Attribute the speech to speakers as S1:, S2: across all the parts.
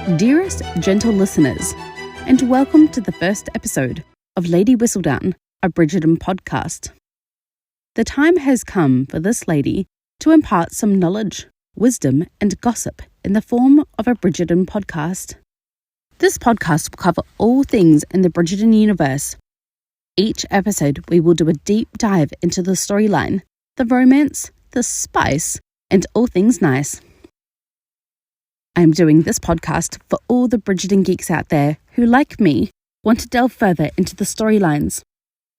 S1: Dearest gentle listeners, and welcome to the first episode of Lady Whistledown, a Bridgerton podcast. The time has come for this lady to impart some knowledge, wisdom, and gossip in the form of a Bridgerton podcast. This podcast will cover all things in the Bridgerton universe. Each episode, we will do a deep dive into the storyline, the romance, the spice, and all things nice. I'm doing this podcast for all the Bridgerton geeks out there who, like me, want to delve further into the storylines,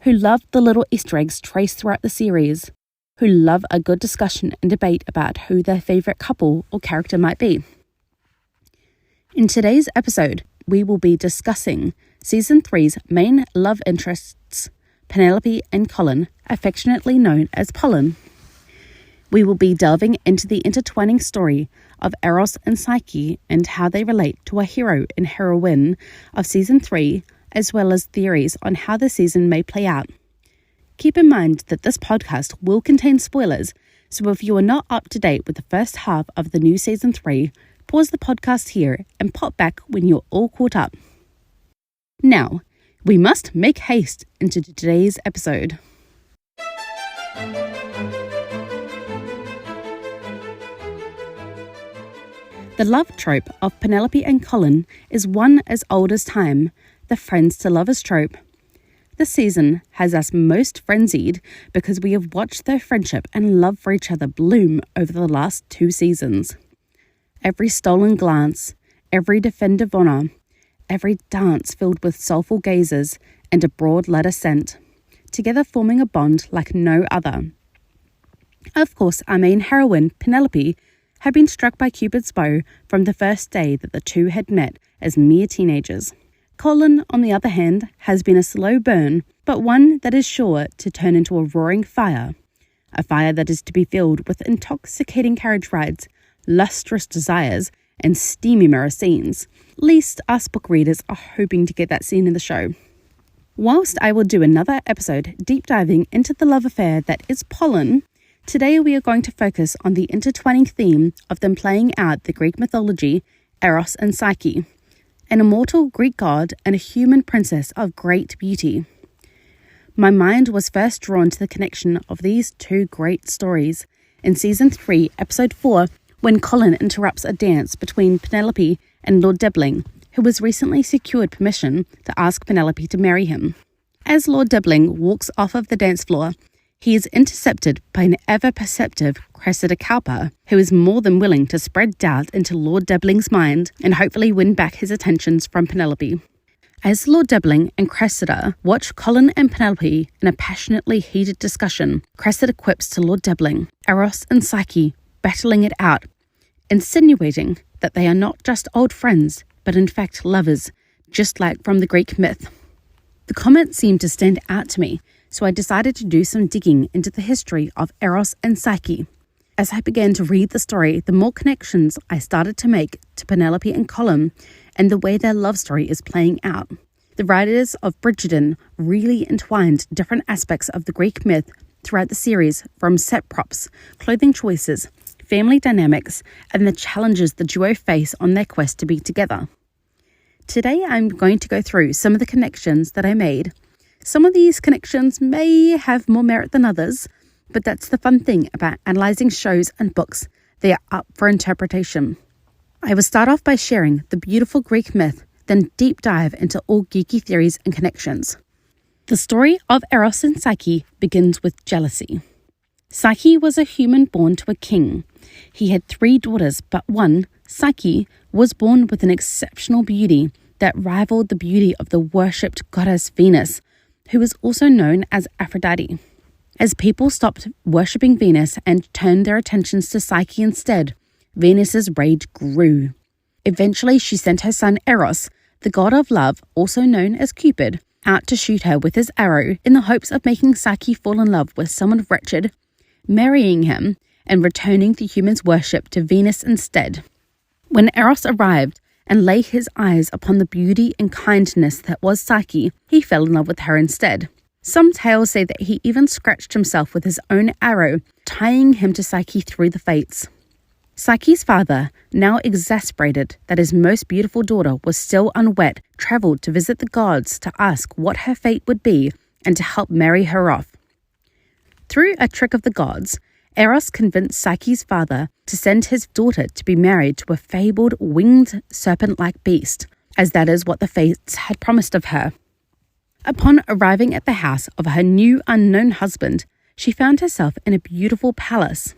S1: who love the little Easter eggs traced throughout the series, who love a good discussion and debate about who their favourite couple or character might be. In today's episode, we will be discussing Season 3's main love interests, Penelope and Colin, affectionately known as Polin. We will be delving into the intertwining story of Eros and Psyche and how they relate to a hero and heroine of Season 3, as well as theories on how the season may play out. Keep in mind that this podcast will contain spoilers, so if you are not up to date with the first half of the new Season 3, pause the podcast here and pop back when you're all caught up. Now, we must make haste into today's episode. The love trope of Penelope and Colin is one as old as time, the friends to lovers trope. This season has us most frenzied because we have watched their friendship and love for each other bloom over the last 2 seasons. Every stolen glance, every defender of honour, every dance filled with soulful gazes and a broad letter sent, together forming a bond like no other. Of course, our main heroine, Penelope, had been struck by Cupid's bow from the first day that the two had met as mere teenagers. Colin, on the other hand, has been a slow burn, but one that is sure to turn into a roaring fire. A fire that is to be filled with intoxicating carriage rides, lustrous desires, and steamy mirror scenes. Least us book readers are hoping to get that scene in the show. Whilst I will do another episode deep diving into the love affair that is Polin, today we are going to focus on the intertwining theme of them playing out the Greek mythology, Eros and Psyche, an immortal Greek god and a human princess of great beauty. My mind was first drawn to the connection of these two great stories in Season 3, Episode 4, when Colin interrupts a dance between Penelope and Lord Debling, who has recently secured permission to ask Penelope to marry him. As Lord Debling walks off of the dance floor, he is intercepted by an ever-perceptive Cressida Cowper, who is more than willing to spread doubt into Lord Debling's mind and hopefully win back his attentions from Penelope. As Lord Debling and Cressida watch Colin and Penelope in a passionately heated discussion, Cressida quips to Lord Debling, Eros and Psyche battling it out, insinuating that they are not just old friends, but in fact lovers, just like from the Greek myth. The comment seemed to stand out to me, so I decided to do some digging into the history of Eros and Psyche. As I began to read the story, the more connections I started to make to Penelope and Colin and the way their love story is playing out. The writers of Bridgerton really entwined different aspects of the Greek myth throughout the series, from set props, clothing choices, family dynamics, and the challenges the duo face on their quest to be together. Today I'm going to go through some of the connections that I made. Some of these connections may have more merit than others, but that's the fun thing about analysing shows and books. They are up for interpretation. I will start off by sharing the beautiful Greek myth, then deep dive into all geeky theories and connections. The story of Eros and Psyche begins with jealousy. Psyche was a human born to a king. He had 3 daughters, but one, Psyche, was born with an exceptional beauty that rivaled the beauty of the worshipped goddess Venus, who is also known as Aphrodite. As people stopped worshipping Venus and turned their attentions to Psyche instead, Venus's rage grew. Eventually, she sent her son Eros, the god of love, also known as Cupid, out to shoot her with his arrow in the hopes of making Psyche fall in love with someone wretched, marrying him, and returning the humans' worship to Venus instead. When Eros arrived and laid his eyes upon the beauty and kindness that was Psyche, he fell in love with her instead. Some tales say that he even scratched himself with his own arrow, tying him to Psyche through the fates. Psyche's father, now exasperated that his most beautiful daughter was still unwed, travelled to visit the gods to ask what her fate would be and to help marry her off. Through a trick of the gods, Eros convinced Psyche's father to send his daughter to be married to a fabled winged serpent-like beast, as that is what the fates had promised of her. Upon arriving at the house of her new unknown husband, she found herself in a beautiful palace.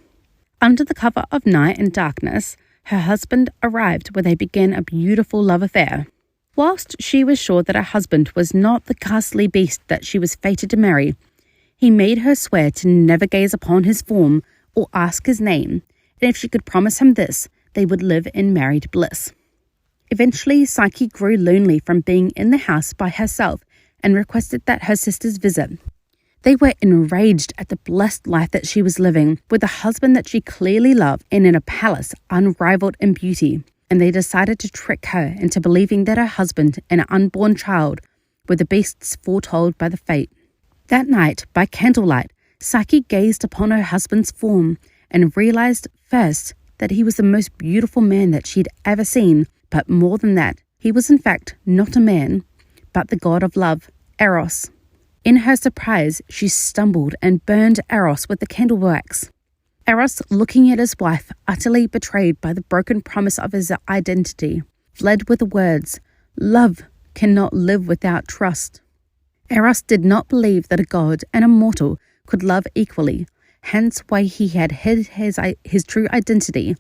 S1: Under the cover of night and darkness, her husband arrived where they began a beautiful love affair. Whilst she was sure that her husband was not the ghastly beast that she was fated to marry, he made her swear to never gaze upon his form or ask his name, and if she could promise him this, they would live in married bliss. Eventually, Psyche grew lonely from being in the house by herself and requested that her sisters visit. They were enraged at the blessed life that she was living with a husband that she clearly loved and in a palace unrivaled in beauty, and they decided to trick her into believing that her husband and an unborn child were the beasts foretold by the fate. That night, by candlelight, Psyche gazed upon her husband's form and realized first that he was the most beautiful man that she'd ever seen, but more than that, he was in fact not a man, but the god of love, Eros. In her surprise, she stumbled and burned Eros with the candle wax. Eros, looking at his wife, utterly betrayed by the broken promise of his identity, fled with the words, "Love cannot live without trust." Eros did not believe that a god and a mortal could love equally, hence why he had hid his true identity.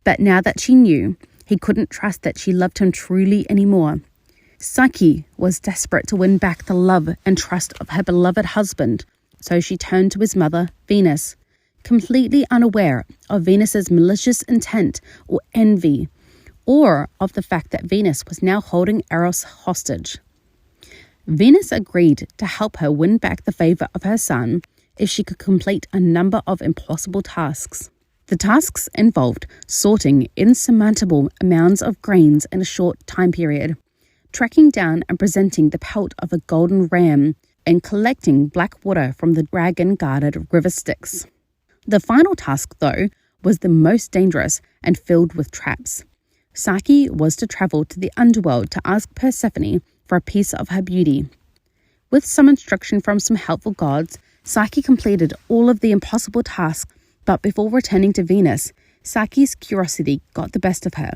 S1: But now that she knew, he couldn't trust that she loved him truly anymore. Psyche was desperate to win back the love and trust of her beloved husband, so she turned to his mother, Venus, completely unaware of Venus's malicious intent or envy, or of the fact that Venus was now holding Eros hostage. Venus agreed to help her win back the favor of her son if she could complete a number of impossible tasks. The tasks involved sorting insurmountable amounts of grains in a short time period, tracking down and presenting the pelt of a golden ram, and collecting black water from the dragon-guarded river Styx. The final task, though, was the most dangerous and filled with traps. Psyche was to travel to the underworld to ask Persephone for a piece of her beauty. With some instruction from some helpful gods, Psyche completed all of the impossible tasks, but before returning to Venus, Psyche's curiosity got the best of her.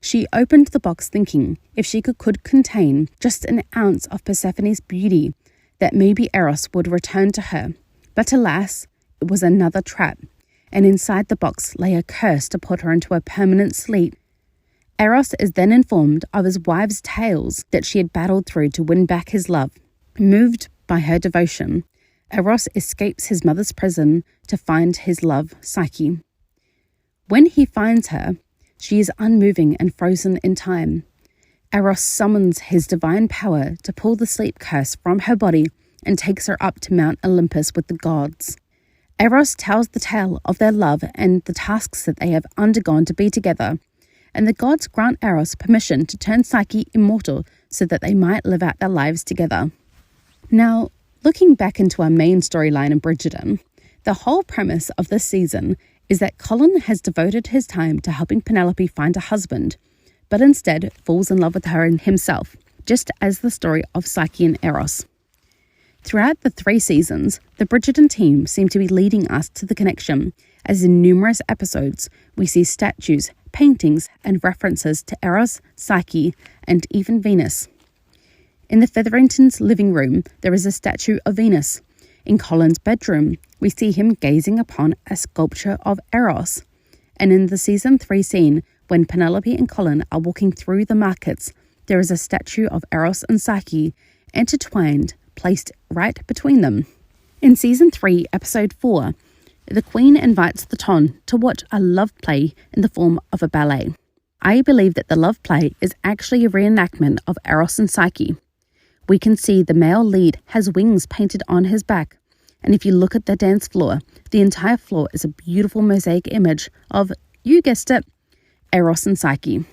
S1: She opened the box thinking if she could contain just an ounce of Persephone's beauty, that maybe Eros would return to her. But alas, it was another trap, and inside the box lay a curse to put her into a permanent sleep. Eros is then informed of his wife's tales that she had battled through to win back his love. Moved by her devotion, Eros escapes his mother's prison to find his love, Psyche. When he finds her, she is unmoving and frozen in time. Eros summons his divine power to pull the sleep curse from her body and takes her up to Mount Olympus with the gods. Eros tells the tale of their love and the tasks that they have undergone to be together, and the gods grant Eros permission to turn Psyche immortal so that they might live out their lives together. Now, looking back into our main storyline in Bridgerton, the whole premise of this season is that Colin has devoted his time to helping Penelope find a husband, but instead falls in love with her and himself, just as the story of Psyche and Eros. Throughout the 3 seasons, the Bridgerton team seem to be leading us to the connection, as in numerous episodes we see statues, paintings, and references to Eros, Psyche, and even Venus. In the Featheringtons' living room, there is a statue of Venus. In Colin's bedroom, we see him gazing upon a sculpture of Eros. And in the season 3 scene, when Penelope and Colin are walking through the markets, there is a statue of Eros and Psyche intertwined, placed right between them. In season 3, episode 4, the Queen invites the Ton to watch a love play in the form of a ballet. I believe that the love play is actually a reenactment of Eros and Psyche. We can see the male lead has wings painted on his back, and if you look at the dance floor, the entire floor is a beautiful mosaic image of, you guessed it, Eros and Psyche.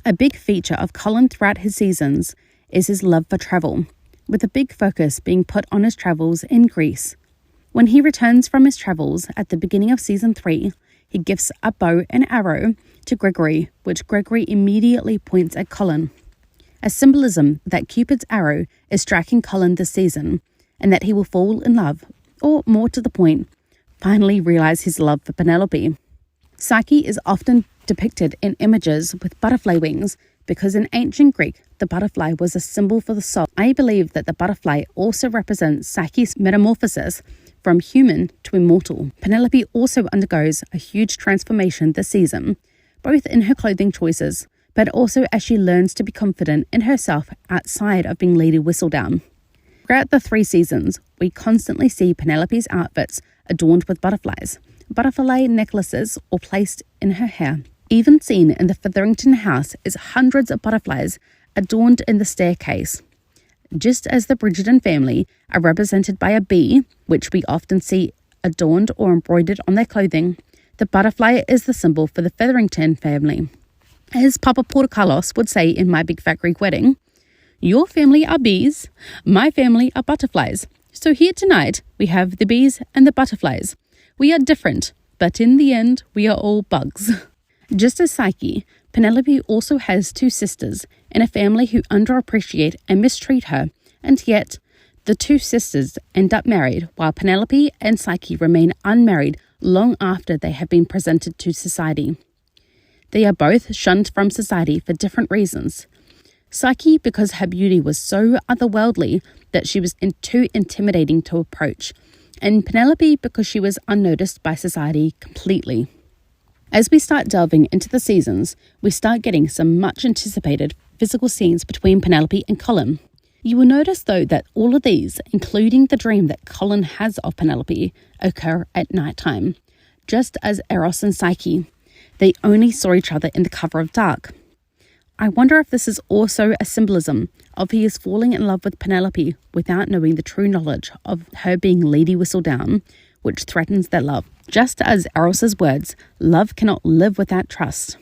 S1: A big feature of Colin throughout his seasons is his love for travel, with a big focus being put on his travels in Greece. When he returns from his travels at the beginning of season 3, he he gifts a bow and arrow to Gregory, which Gregory immediately points at Colin. A symbolism that Cupid's arrow is striking Colin this season, and that he will fall in love, or more to the point, finally realize his love for Penelope. Psyche is often depicted in images with butterfly wings because in ancient Greek, the butterfly was a symbol for the soul. I believe that the butterfly also represents Psyche's metamorphosis from human to immortal. Penelope also undergoes a huge transformation this season, both in her clothing choices, but also as she learns to be confident in herself outside of being Lady Whistledown. Throughout the 3 seasons, we constantly see Penelope's outfits adorned with butterflies, butterfly necklaces or placed in her hair. Even seen in the Featherington house is hundreds of butterflies adorned in the staircase. Just as the Bridgerton family are represented by a bee, which we often see adorned or embroidered on their clothing, the butterfly is the symbol for the Featherington family. As Papa Portocarlos would say in My Big Fat Greek Wedding, "Your family are bees, my family are butterflies. So here tonight we have the bees and the butterflies. We are different, but in the end we are all bugs." Just as Psyche, Penelope also has 2 sisters in a family who underappreciate and mistreat her, and yet the 2 sisters end up married while Penelope and Psyche remain unmarried long after they have been presented to society. They are both shunned from society for different reasons. Psyche because her beauty was so otherworldly that she was too intimidating to approach, and Penelope because she was unnoticed by society completely. As we start delving into the seasons, we start getting some much anticipated physical scenes between Penelope and Colin. You will notice though that all of these, including the dream that Colin has of Penelope, occur at night time. Just as Eros and Psyche, they only saw each other in the cover of dark. I wonder if this is also a symbolism of he is falling in love with Penelope without knowing the true knowledge of her being Lady Whistledown, which threatens their love. Just as Eros's words, love cannot live without trust.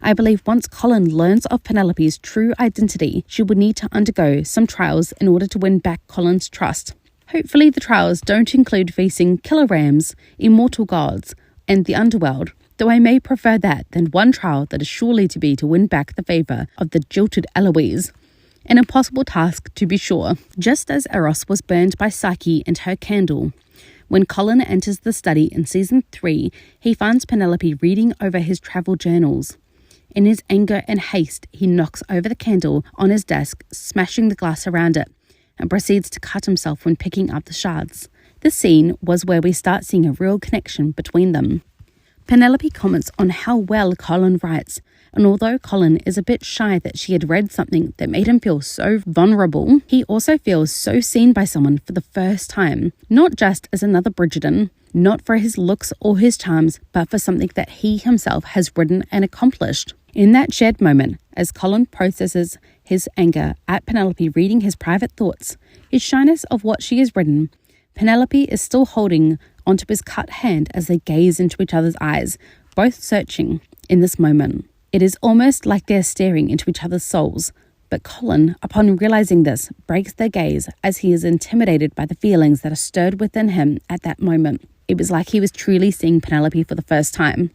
S1: I believe once Colin learns of Penelope's true identity, she would need to undergo some trials in order to win back Colin's trust. Hopefully the trials don't include facing killer rams, immortal gods, and the underworld, though I may prefer that than one trial that is surely to be to win back the favour of the jilted Eloise. An impossible task, to be sure, just as Eros was burned by Psyche and her candle. When Colin enters the study in season 3, he finds Penelope reading over his travel journals. In his anger and haste, he knocks over the candle on his desk, smashing the glass around it, and proceeds to cut himself when picking up the shards. This scene was where we start seeing a real connection between them. Penelope comments on how well Colin writes, and although Colin is a bit shy that she had read something that made him feel so vulnerable, he also feels so seen by someone for the first time, not just as another Bridgerton, not for his looks or his charms, but for something that he himself has written and accomplished. In that shared moment, as Colin processes his anger at Penelope reading his private thoughts, his shyness of what she has written, Penelope is still holding onto his cut hand as they gaze into each other's eyes, both searching in this moment. It is almost like they're staring into each other's souls, but Colin, upon realizing this, breaks their gaze as he is intimidated by the feelings that are stirred within him at that moment. It was like he was truly seeing Penelope for the first time.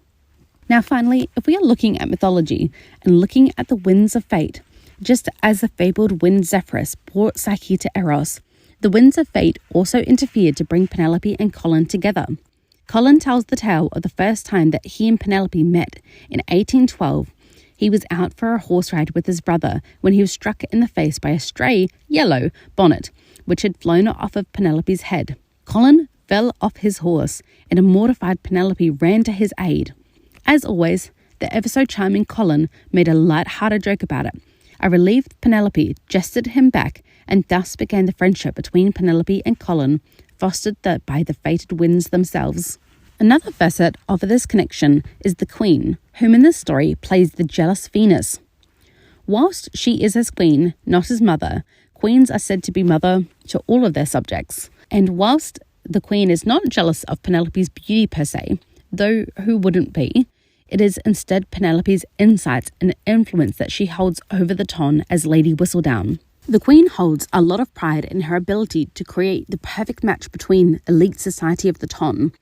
S1: Now finally, if we are looking at mythology and looking at the winds of fate, just as the fabled wind Zephyrus brought Psyche to Eros, the winds of fate also interfered to bring Penelope and Colin together. Colin tells the tale of the first time that he and Penelope met in 1812. He was out for a horse ride with his brother when he was struck in the face by a stray yellow bonnet, which had flown off of Penelope's head. Colin fell off his horse, and a mortified Penelope ran to his aid. As always, the ever-so-charming Colin made a light-hearted joke about it. A relieved Penelope jested him back, and thus began the friendship between Penelope and Colin, fostered by the fated winds themselves. Another facet of this connection is the Queen, whom in this story plays the jealous Venus. Whilst she is his queen, not his mother, queens are said to be mother to all of their subjects. And whilst the Queen is not jealous of Penelope's beauty per se, though who wouldn't be, it is instead Penelope's insights and influence that she holds over the ton as Lady Whistledown. The Queen holds a lot of pride in her ability to create the perfect match between elite society of the ton,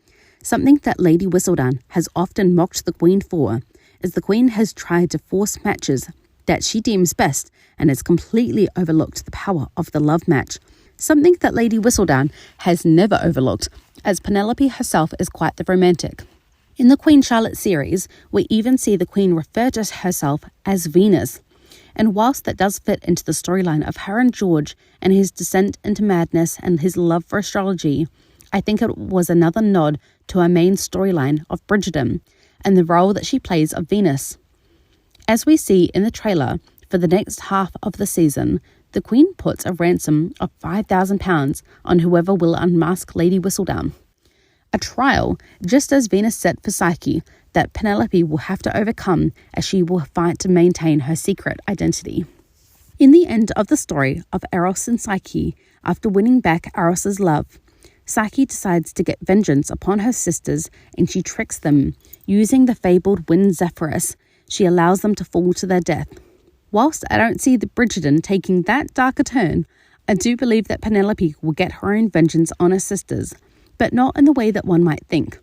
S1: Something that Lady Whistledown has often mocked the Queen for is the Queen has tried to force matches that she deems best and has completely overlooked the power of the love match. Something that Lady Whistledown has never overlooked, as Penelope herself is quite the romantic. In the Queen Charlotte series, we even see the Queen refer to herself as Venus. And whilst that does fit into the storyline of her and George and his descent into madness and his love for astrology, I think it was another nod to our main storyline of Bridgerton and the role that she plays of Venus. As we see in the trailer for the next half of the season, the Queen puts a ransom of £5,000 on whoever will unmask Lady Whistledown. A trial, just as Venus set for Psyche, that Penelope will have to overcome as she will fight to maintain her secret identity. In the end of the story of Eros and Psyche, after winning back Eros's love, Psyche decides to get vengeance upon her sisters and she tricks them. Using the fabled wind Zephyrus, she allows them to fall to their death. Whilst I don't see the Bridgerton taking that dark a turn, I do believe that Penelope will get her own vengeance on her sisters, but not in the way that one might think.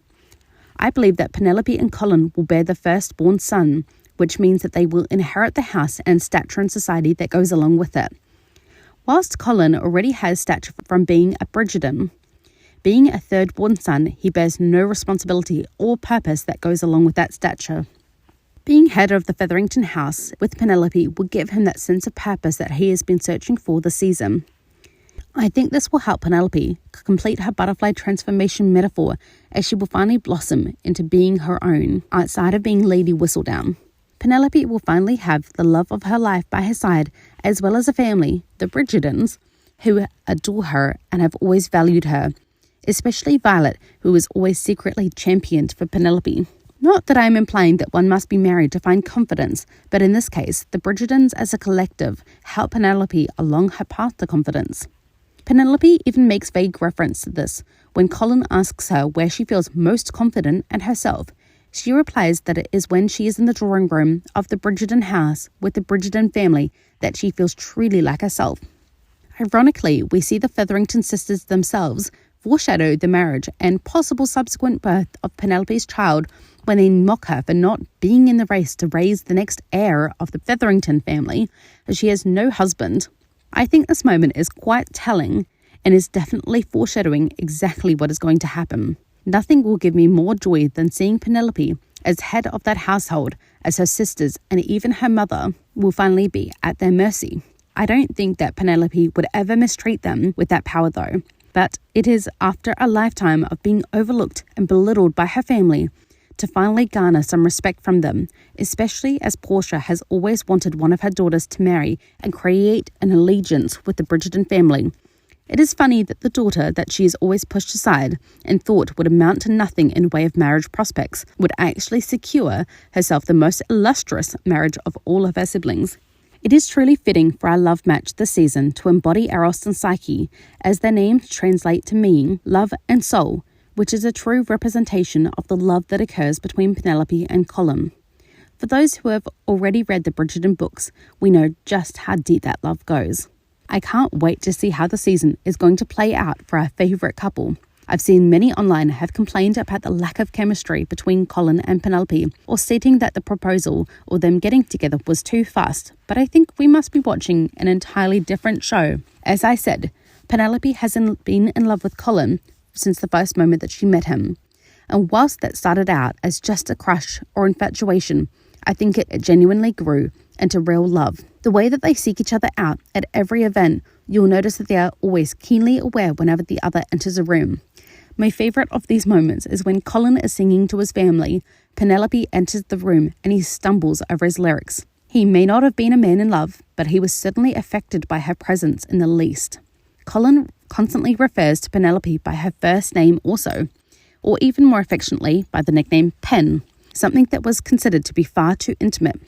S1: I believe that Penelope and Colin will bear the firstborn son, which means that they will inherit the house and stature in society that goes along with it. Whilst Colin already has stature from being a Bridgerton, being a third-born son, he bears no responsibility or purpose that goes along with that stature. Being head of the Featherington house with Penelope will give him that sense of purpose that he has been searching for this season. I think this will help Penelope complete her butterfly transformation metaphor as she will finally blossom into being her own outside of being Lady Whistledown. Penelope will finally have the love of her life by her side, as well as a family, the Bridgertons, who adore her and have always valued her, especially Violet, who was always secretly championed for Penelope. Not that I am implying that one must be married to find confidence, but in this case, the Bridgertons as a collective help Penelope along her path to confidence. Penelope even makes vague reference to this when Colin asks her where she feels most confident in herself. She replies that it is when she is in the drawing room of the Bridgerton house with the Bridgerton family that she feels truly like herself. Ironically, we see the Featherington sisters themselves foreshadow the marriage and possible subsequent birth of Penelope's child when they mock her for not being in the race to raise the next heir of the Featherington family, as she has no husband. I think this moment is quite telling and is definitely foreshadowing exactly what is going to happen. Nothing will give me more joy than seeing Penelope as head of that household, as her sisters and even her mother will finally be at their mercy. I don't think that Penelope would ever mistreat them with that power though, but it is after a lifetime of being overlooked and belittled by her family to finally garner some respect from them, especially as Portia has always wanted one of her daughters to marry and create an allegiance with the Bridgerton family. It is funny that the daughter that she has always pushed aside and thought would amount to nothing in way of marriage prospects would actually secure herself the most illustrious marriage of all of her siblings. It is truly fitting for our love match this season to embody Eros and Psyche, as their names translate to mean love and soul, which is a true representation of the love that occurs between Penelope and Colin. For those who have already read the Bridgerton books, we know just how deep that love goes. I can't wait to see how the season is going to play out for our favourite couple. I've seen many online have complained about the lack of chemistry between Colin and Penelope, or stating that the proposal or them getting together was too fast, but I think we must be watching an entirely different show. As I said, Penelope hasn't been in love with Colin since the first moment that she met him, and whilst that started out as just a crush or infatuation, I think it genuinely grew into real love. The way that they seek each other out at every event, you'll notice that they are always keenly aware whenever the other enters a room. My favourite of these moments is when Colin is singing to his family, Penelope enters the room and he stumbles over his lyrics. He may not have been a man in love, but he was certainly affected by her presence in the least. Colin constantly refers to Penelope by her first name also, or even more affectionately by the nickname Pen, something that was considered to be far too intimate.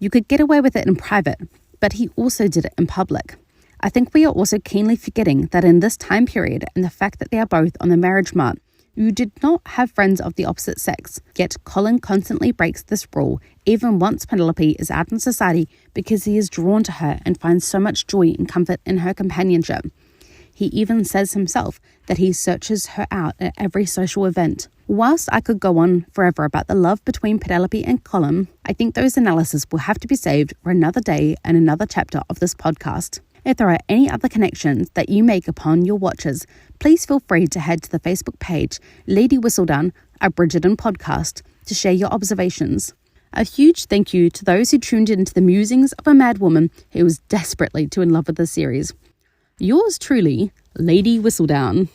S1: You could get away with it in private, but he also did it in public. I think we are also keenly forgetting that in this time period and the fact that they are both on the marriage mark, you did not have friends of the opposite sex, yet Colin constantly breaks this rule even once Penelope is out in society because he is drawn to her and finds so much joy and comfort in her companionship. He even says himself that he searches her out at every social event. Whilst I could go on forever about the love between Penelope and Colin, I think those analyses will have to be saved for another day and another chapter of this podcast. If there are any other connections that you make upon your watches, please feel free to head to the Facebook page Lady Whistledown, a Bridgerton podcast, to share your observations. A huge thank you to those who tuned in to the musings of a mad woman who was desperately too in love with the series. Yours truly, Lady Whistledown.